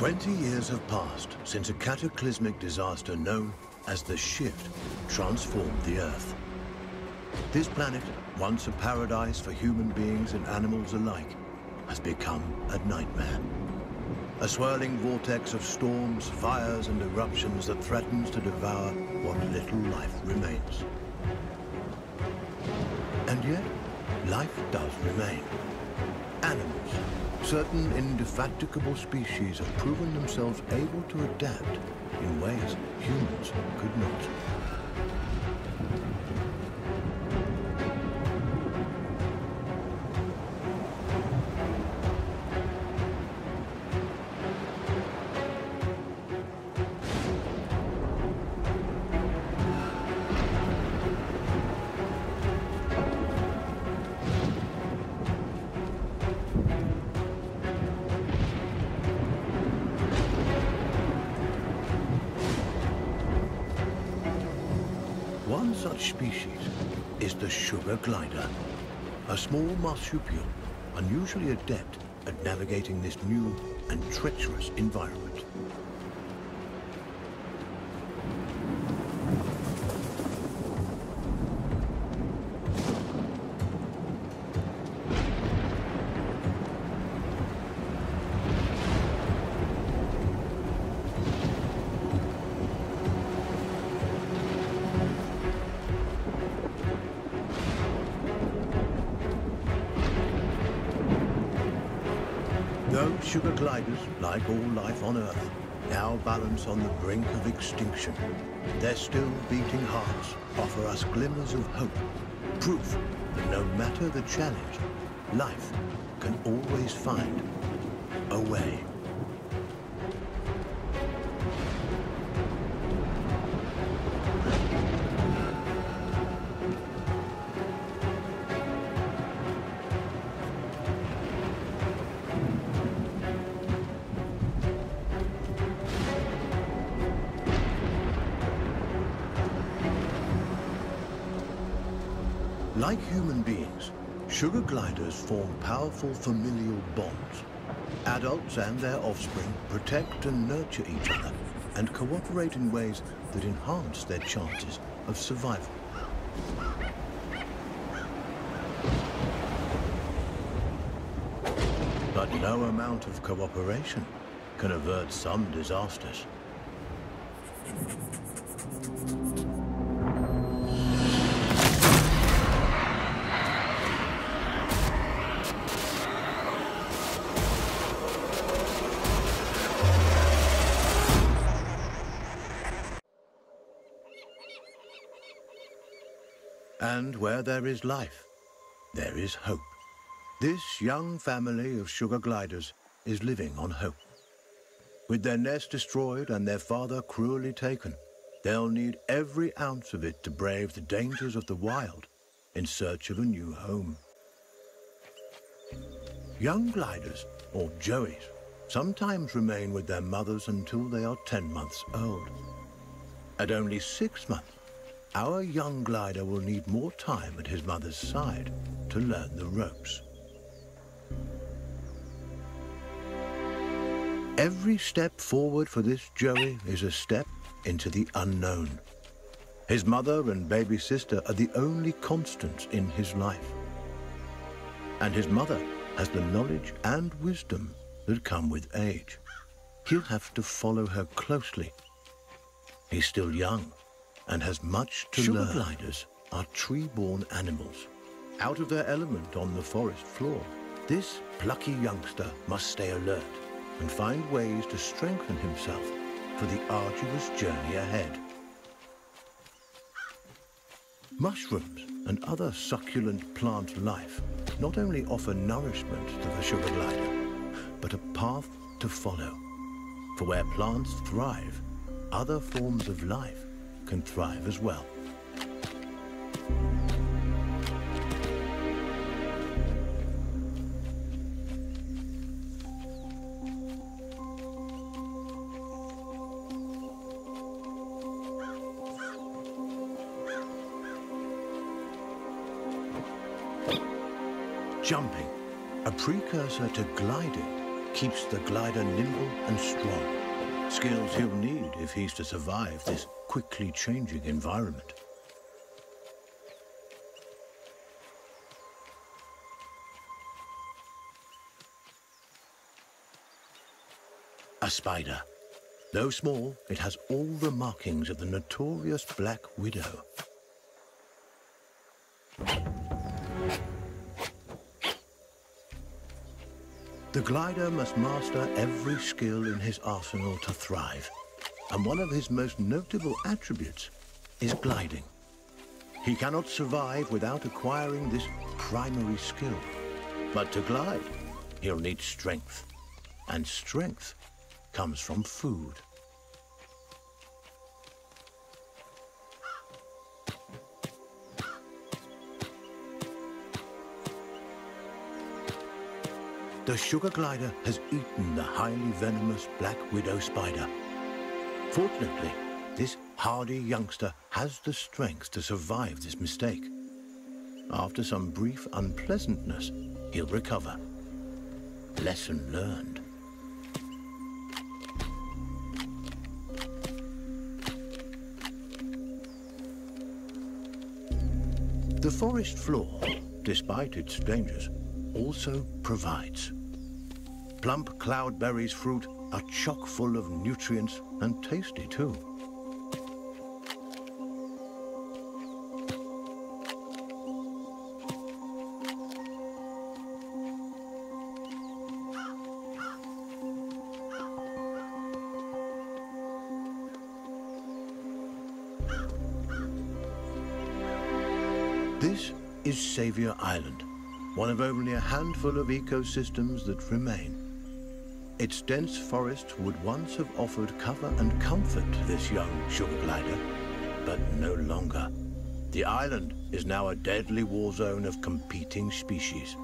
20 years have passed since a cataclysmic disaster known as the Shift transformed the Earth. This planet, once a paradise for human beings and animals alike, has become a nightmare. A swirling vortex of storms, fires, and eruptions that threatens to devour what little life remains. And yet, life does remain. Animals, certain indefatigable species, have proven themselves able to adapt in ways humans could not. One such species is the sugar glider, a small marsupial unusually adept at navigating this new and treacherous environment. Though sugar gliders, like all life on Earth, now balance on the brink of extinction, their still beating hearts offer us glimmers of hope, proof that no matter the challenge, life can always find a way. Like human beings, sugar gliders form powerful familial bonds. Adults and their offspring protect and nurture each other and cooperate in ways that enhance their chances of survival. But no amount of cooperation can avert some disasters. And where there is life, there is hope. This young family of sugar gliders is living on hope. With their nest destroyed and their father cruelly taken, they'll need every ounce of it to brave the dangers of the wild in search of a new home. Young gliders, or joeys, sometimes remain with their mothers until they are 10 months old. At only 6 months, our young glider will need more time at his mother's side to learn the ropes. Every step forward for this joey is a step into the unknown. His mother and baby sister are the only constants in his life. And his mother has the knowledge and wisdom that come with age. He'll have to follow her closely. He's still young and has much to learn. Sugar gliders are tree-born animals. Out of their element on the forest floor, this plucky youngster must stay alert and find ways to strengthen himself for the arduous journey ahead. Mushrooms and other succulent plant life not only offer nourishment to the sugar glider, but a path to follow. For where plants thrive, other forms of life can thrive as well. Jumping, a precursor to gliding, keeps the glider nimble and strong, skills he'll need if he's to survive this quickly changing environment. A spider. Though small, it has all the markings of the notorious Black Widow. The glider must master every skill in his arsenal to thrive, and one of his most notable attributes is gliding. He cannot survive without acquiring this primary skill. But to glide, he'll need strength, and strength comes from food. The sugar glider has eaten the highly venomous Black Widow spider. Fortunately, this hardy youngster has the strength to survive this mistake. After some brief unpleasantness, he'll recover. Lesson learned. The forest floor, despite its dangers, also provides. Plump cloudberries fruit are chock full of nutrients and tasty too. This is Savior Island, one of only a handful of ecosystems that remain. Its dense forests would once have offered cover and comfort to this young sugar glider, but no longer. The island is now a deadly war zone of competing species.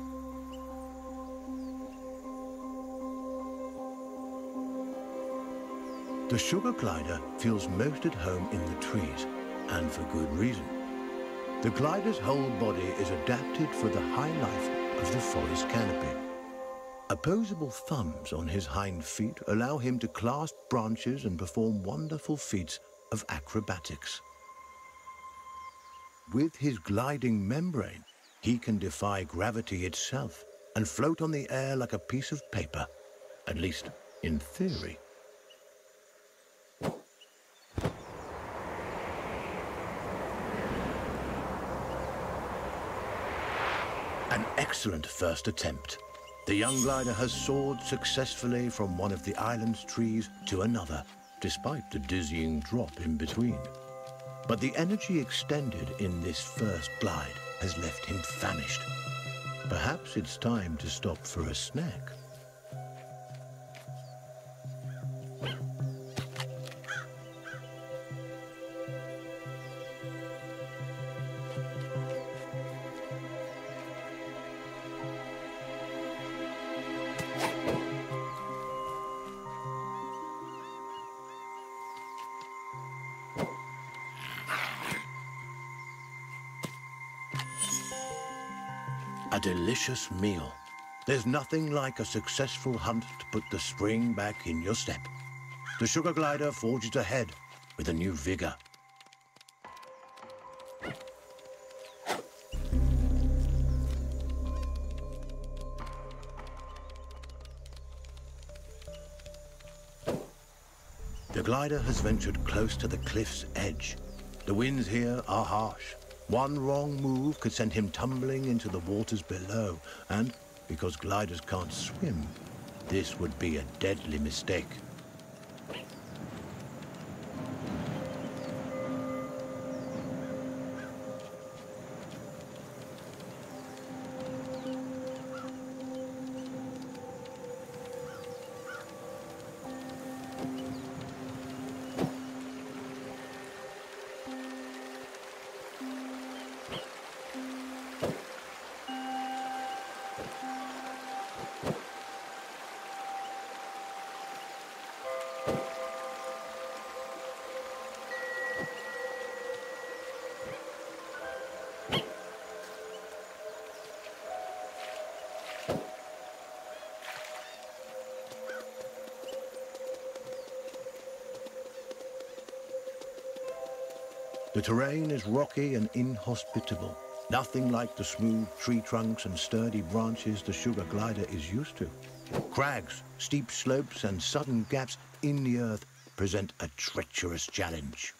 The sugar glider feels most at home in the trees, and for good reason. The glider's whole body is adapted for the high life of the forest canopy. Opposable thumbs on his hind feet allow him to clasp branches and perform wonderful feats of acrobatics. With his gliding membrane, he can defy gravity itself and float on the air like a piece of paper, at least in theory. An excellent first attempt. The young glider has soared successfully from one of the island's trees to another, despite the dizzying drop in between. But the energy expended in this first glide has left him famished. Perhaps it's time to stop for a snack. A delicious meal. There's nothing like a successful hunt to put the spring back in your step. The sugar glider forges ahead with a new vigor. The glider has ventured close to the cliff's edge. The winds here are harsh. One wrong move could send him tumbling into the waters below, and because gliders can't swim, this would be a deadly mistake. The terrain is rocky and inhospitable, nothing like the smooth tree trunks and sturdy branches the sugar glider is used to. Crags, steep slopes, and sudden gaps in the earth present a treacherous challenge.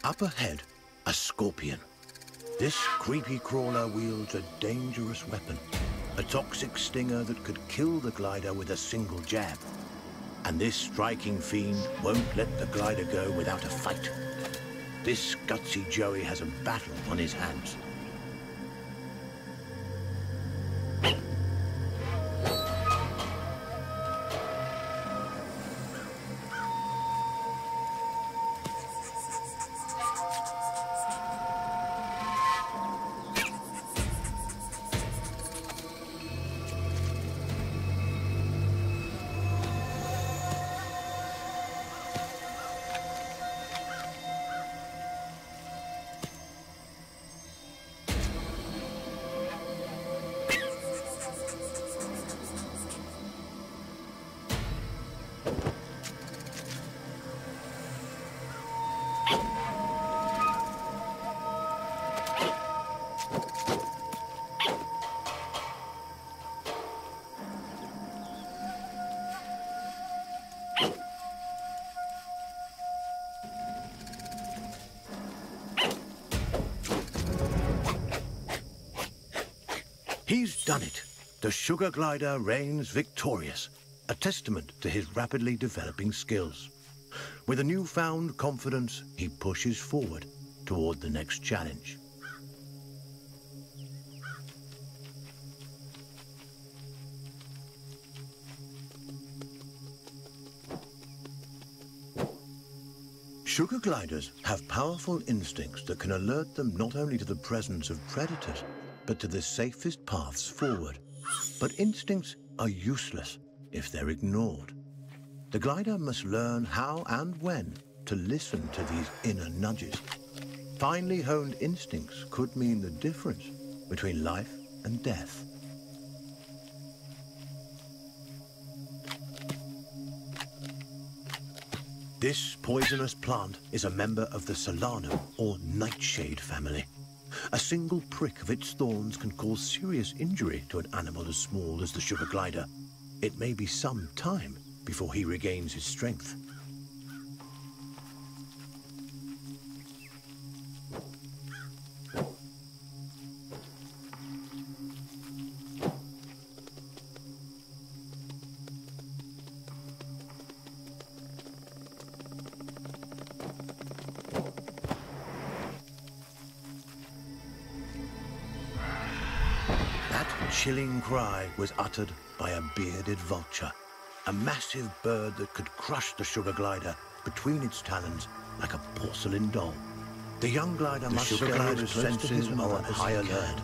Up ahead, a scorpion. This creepy crawler wields a dangerous weapon, a toxic stinger that could kill the glider with a single jab. And this striking fiend won't let the glider go without a fight. This gutsy Joey has a battle on his hands. He's done it. The sugar glider reigns victorious, a testament to his rapidly developing skills. With a newfound confidence, he pushes forward toward the next challenge. Sugar gliders have powerful instincts that can alert them not only to the presence of predators, but to the safest paths forward. But instincts are useless if they're ignored. The glider must learn how and when to listen to these inner nudges. Finely honed instincts could mean the difference between life and death. This poisonous plant is a member of the Solanum, or nightshade family. A single prick of its thorns can cause serious injury to an animal as small as the sugar glider. It may be some time before he regains his strength. Chilling cry was uttered by a bearded vulture, a massive bird that could crush the sugar glider between its talons like a porcelain doll. The young glider must stay as close senses are on high alert,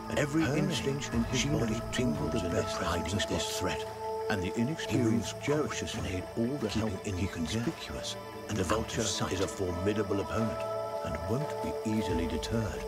and every instinct in his body tingled at the hiding this threat. And the inexperienced Joe has made all the help inconspicuous, and the vulture is a formidable opponent and won't be easily deterred.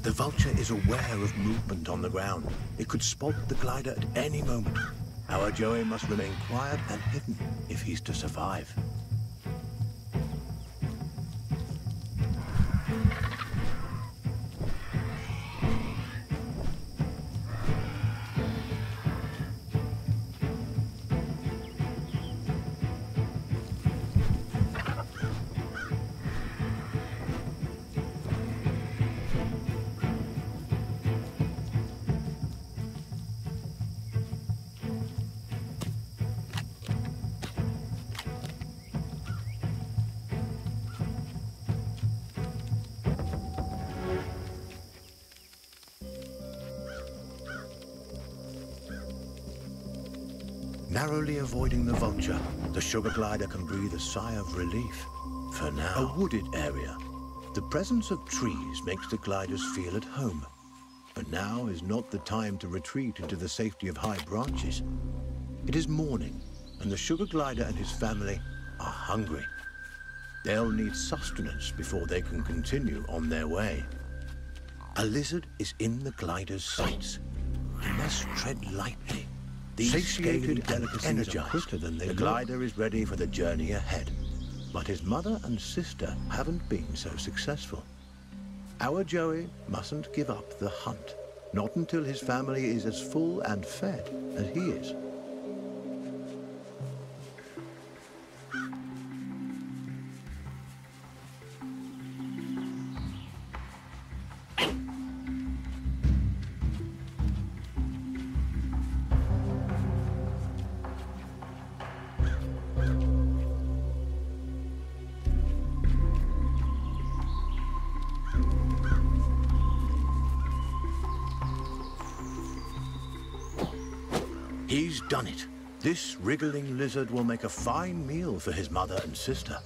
The vulture is aware of movement on the ground. It could spot the glider at any moment. Our Joey must remain quiet and hidden if he's to survive. Narrowly avoiding the vulture, the sugar glider can breathe a sigh of relief. For now, a wooded area. The presence of trees makes the gliders feel at home. But now is not the time to retreat into the safety of high branches. It is morning, and the sugar glider and his family are hungry. They'll need sustenance before they can continue on their way. A lizard is in the glider's sights. He must tread lightly. These satiated delicacies are quicker than they look. The glider is ready for the journey ahead. But his mother and sister haven't been so successful. Our Joey mustn't give up the hunt. Not until his family is as full and fed as he is. He's done it. This wriggling lizard will make a fine meal for his mother and sister.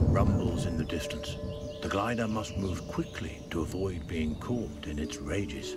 Rumbles in the distance. The glider must move quickly to avoid being caught in its rages.